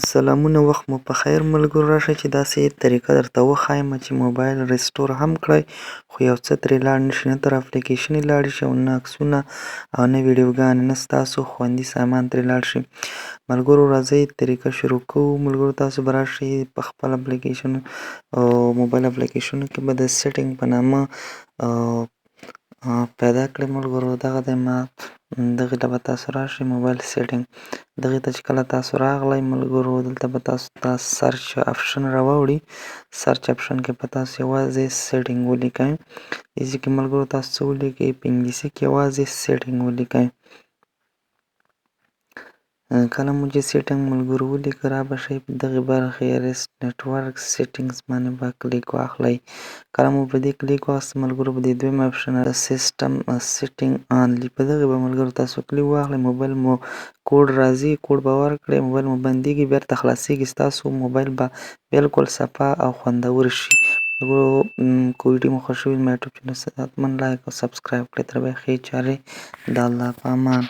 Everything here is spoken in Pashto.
سلامونه وخت مو پخیر ملګرو راشئ چې داسې طریقه درته وښایم چې موبایل ریسټور هم کړئ خو یو څه ترې لاړ نشي نه تر اپلیکیشن یې لاړ شي او نه عکسونه او نه ویډیوګانې نه ستاسو خوندي سامان ترې لاړ شي. ملګرو راځئ طریقه شروع کوو. ملګرو تاسو به راشئ په خپل اپلیکیشن او موبایل اپلیکیشنو کې به د سیټینګ په نامه پیدا کړئ ملګرو. دغه دی ما دغې ته به تاسو راشئ موبایل سیټینګ دغې ته چې کله تاسو راغلی ملګرو دلته به تاسو ته سرچ اپشن راوړي. سرچ اپشن کې به تاسو یوازې سیټینګ ولیکئ. دې کې ملګرو تاسو څه ولیکئ په انګلیسي کې یوازې سیټینګ ولیکئ. کله مو چې سیټینګ ملګرو ولیکه را به شئ په دغې برخې ریسټ نیټورک سیټینګز باندې به کلیک واخلئ. کله مو په دې کلیک واخیست ملګرو په دې دویم اپشن سیسټم سیټینګ آنلی په دغې به ملګرو تاسو کلیک واخلئ. موبایل مو کوډ راځي کوډ به ورکړئ موبایل مو بندیږي بیرته خلاصیږي ستاسو موبایل به بالکل صفا او خوندور شي. ملګرو که ویډیو مو خوښ شوي زما یوټیوب چینل حتما لایک او سبسکرایب کړئ. تر بیا ښې چارې د الله په امان.